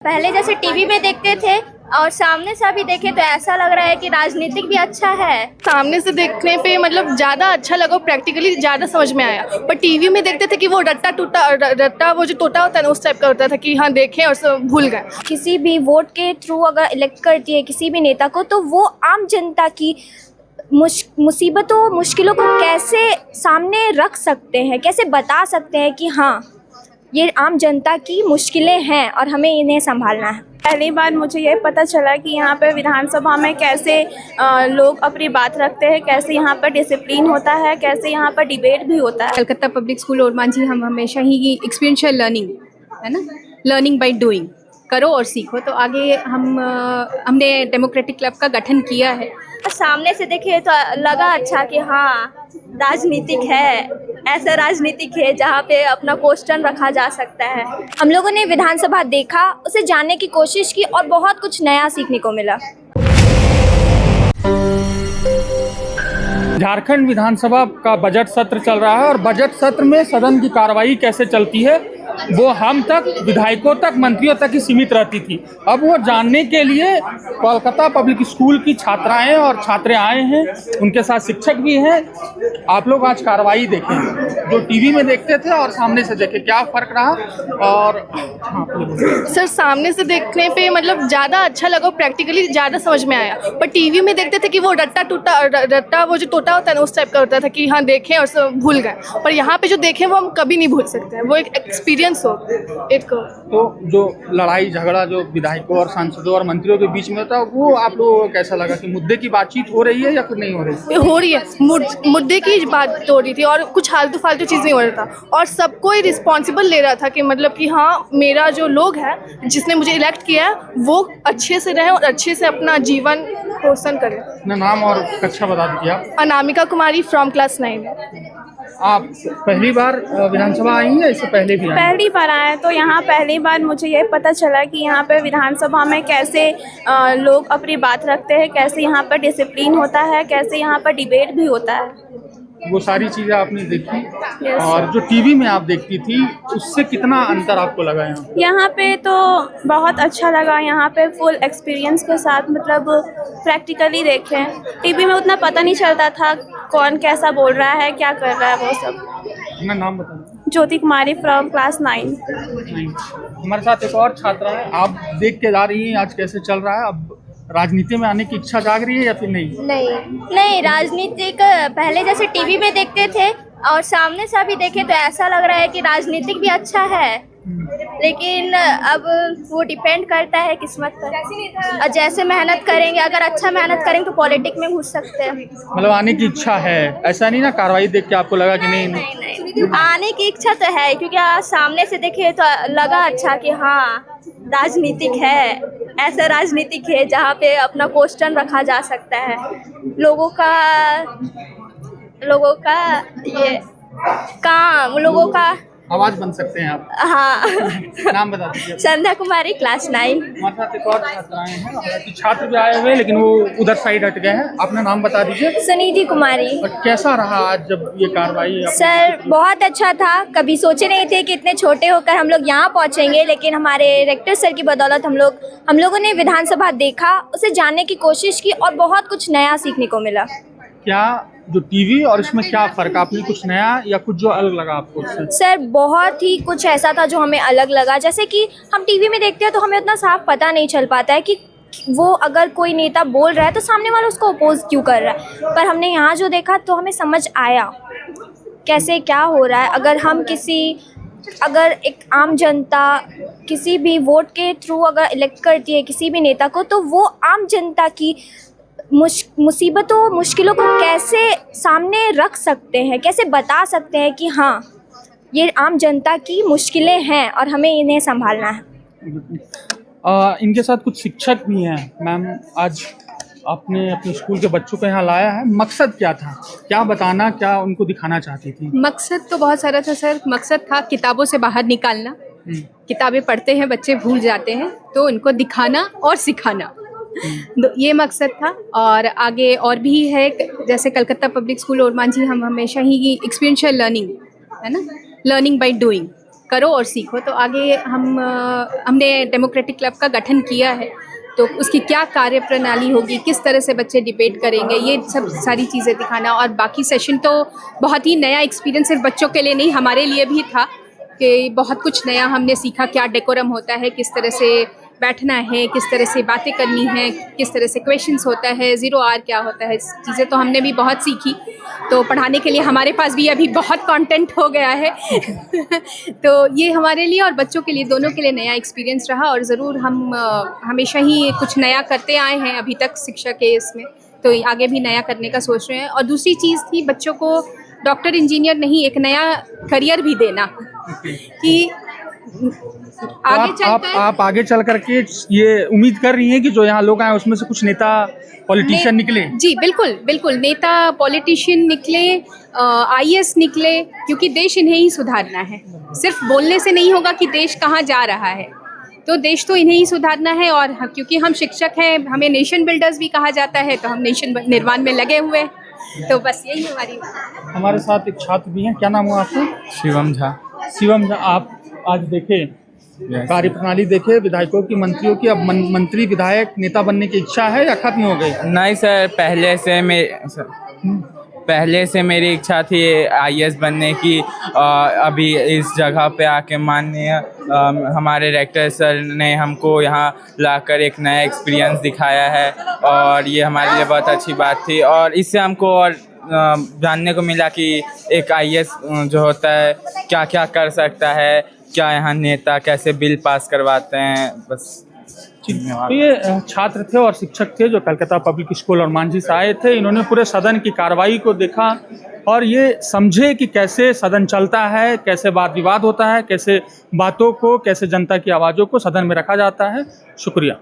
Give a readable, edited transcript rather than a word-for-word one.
पहले जैसे टीवी में देखते थे और सामने से अभी देखे तो ऐसा लग रहा है कि राजनीतिक भी अच्छा है। सामने से देखने पे मतलब ज़्यादा अच्छा लगा, प्रैक्टिकली ज़्यादा समझ में आया। पर टीवी में देखते थे कि वो रट्टा वो जो टोटा होता है ना, उस टाइप का होता था कि हाँ देखें और सब भूल गए। किसी भी वोट के थ्रू अगर इलेक्ट करती है किसी भी नेता को, तो वो आम जनता की मुसीबतों मुश्किलों को कैसे सामने रख सकते हैं, कैसे बता सकते हैं कि हाँ ये आम जनता की मुश्किलें हैं और हमें इन्हें संभालना है। पहली बार मुझे ये पता चला कि यहाँ पे विधानसभा में कैसे लोग अपनी बात रखते हैं, कैसे यहाँ पर डिसिप्लिन होता है, कैसे यहाँ पर डिबेट भी होता है। कलकत्ता पब्लिक स्कूल ओरमांझी हम हमेशा ही एक्सपीरियंशियल लर्निंग है ना, लर्निंग बाय डूइंग, करो और सीखो। तो आगे हमने डेमोक्रेटिक क्लब का गठन किया है। सामने से देखे तो लगा अच्छा कि हाँ राजनीतिक है, ऐसा राजनीतिक है जहाँ पे अपना क्वेश्चन रखा जा सकता है। हम लोगों ने विधानसभा देखा, उसे जानने की कोशिश की और बहुत कुछ नया सीखने को मिला। झारखंड विधानसभा का बजट सत्र चल रहा है और बजट सत्र में सदन की कार्रवाई कैसे चलती है वो हम तक, विधायकों तक, मंत्रियों तक ही सीमित रहती थी। अब वो जानने के लिए कोलकाता पब्लिक स्कूल की छात्राएं और छात्रे आए हैं, उनके साथ शिक्षक भी हैं। आप लोग आज कार्रवाई देखें, जो टीवी में देखते थे और सामने से देखे, क्या फ़र्क रहा? और सर सामने से देखने पे मतलब ज़्यादा अच्छा लगा, प्रैक्टिकली ज़्यादा समझ में आया। पर टीवी में देखते थे कि वो रट्टा वो जो टोटा होता है ना, उस टाइप का होता था कि हाँ देखें और सब भूल गए। पर यहाँ पे जो देखें वो हम कभी नहीं भूल सकते हैं, वो एक एक्सपीरियंस हो एक। तो जो लड़ाई झगड़ा जो विधायकों और सांसदों और मंत्रियों के बीच में होता है, वो आप लोगों को कैसा लगा कि मुद्दे की बातचीत हो रही है या फिर नहीं हो रही है? हो रही है, मुद्दे की बात हो रही थी और कुछ फालतू चीज़ नहीं हो रहा था। और सबको ही रिस्पॉन्सिबल ले रहा था कि मतलब कि हाँ मेरा जो लोग है, जिसने मुझे इलेक्ट किया है, वो अच्छे से रहें और अच्छे से अपना जीवन रोशन करें। अपना नाम और कक्षा बता दीजिए आप। अनामिका कुमारी फ्रॉम क्लास 9। आप पहली बार विधानसभा आई हैं या इससे पहले भी आई? पहली बार आए, तो यहाँ पहली बार मुझे ये पता चला कि यहाँ पे विधानसभा में कैसे लोग अपनी बात रखते हैं, कैसे यहाँ पर डिसिप्लिन होता है, कैसे यहाँ पर डिबेट भी होता है। वो सारी चीज़ें आपने देखी और जो टीवी में आप देखती थी उससे कितना अंतर आपको लगा? यहाँ पे तो बहुत अच्छा लगा, यहाँ पे फुल एक्सपीरियंस के साथ मतलब प्रैक्टिकली देखें। टीवी में उतना पता नहीं चलता था कौन कैसा बोल रहा है, क्या कर रहा है, वो सब। अपना नाम बताइए। ज्योति कुमारी फ्रॉम क्लास 9। हमारे साथ एक और छात्रा है, आप देख के जा रही हैं आज कैसे चल रहा है। अब राजनीति में आने की इच्छा जाग रही है या फिर नहीं? नहीं, राजनीतिक पहले जैसे टीवी में देखते थे और सामने से अभी देखे तो ऐसा लग रहा है कि राजनीतिक भी अच्छा है, लेकिन अब वो डिपेंड करता है किस्मत पर। और जैसे मेहनत करेंगे, अगर अच्छा मेहनत करेंगे तो पॉलिटिक्स में घुस सकते हैं। मतलब आने की इच्छा है, ऐसा नहीं ना कार्रवाई देख के आपको लगा कि नहीं? आने की इच्छा तो है, क्योंकि सामने से देखे तो लगा अच्छा कि हाँ राजनीतिक है, ऐसा राजनीतिक है जहाँ पे अपना क्वेश्चन रखा जा सकता है। लोगों का ये काम, लोगों का आवाज बन सकते हैं आप। हाँ। नाम बता दीजिए। संध्या कुमारी क्लास 9। हमारे साथ एक और छात्राएं हैं, हालांकि छात्र भी आए हुए लेकिन वो उधर साइड हट गए हैं। अपना नाम बता दीजिए। सुनिधि कुमारी। और कैसा रहा आज जब ये कार्रवाई? सर बहुत अच्छा था, कभी सोचे नहीं थे कि इतने छोटे होकर हम लोग यहाँ पहुँचेंगे, लेकिन हमारे रेक्टर सर की बदौलत हम लोगों ने विधानसभा देखा, उसे जानने की कोशिश की और बहुत कुछ नया सीखने को मिला। क्या जो टीवी और इसमें क्या फ़र्क, आपने कुछ नया या कुछ जो अलग लगा आपको उससे? सर बहुत ही कुछ ऐसा था जो हमें अलग लगा। जैसे कि हम टीवी में देखते हैं तो हमें उतना साफ पता नहीं चल पाता है कि वो अगर कोई नेता बोल रहा है तो सामने वाला उसको अपोज क्यों कर रहा है। पर हमने यहाँ जो देखा तो हमें समझ आया कैसे क्या हो रहा है। अगर एक आम जनता किसी भी वोट के थ्रू अगर इलेक्ट करती है किसी भी नेता को, तो वो आम जनता की मुसीबतों मुश्किलों को कैसे सामने रख सकते हैं, कैसे बता सकते हैं कि हाँ ये आम जनता की मुश्किलें हैं और हमें इन्हें संभालना है। इनके साथ कुछ शिक्षक भी हैं। मैम, आज आपने अपने स्कूल के बच्चों को यहाँ लाया है, मकसद क्या था? क्या बताना, क्या उनको दिखाना चाहती थी? मकसद तो बहुत सारा था सर। मकसद था किताबों से बाहर निकालना। किताबें पढ़ते हैं बच्चे, भूल जाते हैं, तो उनको दिखाना और सिखाना, तो ये मकसद था। और आगे और भी है, जैसे कलकत्ता पब्लिक स्कूल ओरमांझी हम हमेशा ही एक्सपीरियंशियल लर्निंग है ना, लर्निंग बाय डूइंग, करो और सीखो। तो आगे हमने डेमोक्रेटिक क्लब का गठन किया है, तो उसकी क्या कार्य प्रणाली होगी, किस तरह से बच्चे डिबेट करेंगे, ये सब सारी चीज़ें दिखाना। और बाकी सेशन तो बहुत ही नया एक्सपीरियंस सिर्फ बच्चों के लिए नहीं, हमारे लिए भी था कि बहुत कुछ नया हमने सीखा। क्या डेकोरम होता है, किस तरह से बैठना है, किस तरह से बातें करनी है, किस तरह से क्वेश्चंस होता है, 0 आर क्या होता है, चीज़ें तो हमने भी बहुत सीखी। तो पढ़ाने के लिए हमारे पास भी अभी बहुत कंटेंट हो गया है तो ये हमारे लिए और बच्चों के लिए, दोनों के लिए नया एक्सपीरियंस रहा। और ज़रूर हम हमेशा ही कुछ नया करते आए हैं अभी तक शिक्षा के इसमें, तो आगे भी नया करने का सोच रहे हैं। और दूसरी चीज़ थी बच्चों को डॉक्टर इंजीनियर नहीं, एक नया करियर भी देना कि आगे चलकर आप आगे चल करके ये उम्मीद कर रही हैं कि जो यहाँ लोग आए उसमें से कुछ नेता पॉलिटिशियन निकले? जी बिल्कुल बिल्कुल, नेता पॉलिटिशियन निकले, IAS निकले, क्योंकि देश इन्हें ही सुधारना है। सिर्फ बोलने से नहीं होगा कि देश कहाँ जा रहा है, तो देश तो इन्हें ही सुधारना है। और क्योंकि हम शिक्षक हैं, हमें नेशन बिल्डर्स भी कहा जाता है, तो हम नेशन निर्माण में लगे हुए हैं। तो बस यही हमारे साथ एक छात्र भी हैं, क्या नाम हुआ आपका? शिवम झा। शिवम झा, आप आज देखे कार्य प्रणाली देखे विधायकों की, मंत्रियों की, अब मंत्री विधायक नेता बनने की इच्छा है या खत्म हो गई? नहीं सर, पहले से मेरी इच्छा थी IAS बनने की। अभी इस जगह पे आके माननीय हमारे रेक्टर सर ने हमको यहाँ लाकर एक नया एक्सपीरियंस दिखाया है, और ये हमारे लिए बहुत अच्छी बात थी। और इससे हमको और जानने को मिला कि एक IAS जो होता है क्या क्या कर सकता है, क्या यहाँ नेता कैसे बिल पास करवाते हैं। बस तो ये छात्र थे और शिक्षक थे जो कलकत्ता पब्लिक स्कूल और मांझी से आए थे। इन्होंने पूरे सदन की कार्रवाई को देखा और ये समझे कि कैसे सदन चलता है, कैसे वाद विवाद होता है, कैसे बातों को, कैसे जनता की आवाज़ों को सदन में रखा जाता है। शुक्रिया।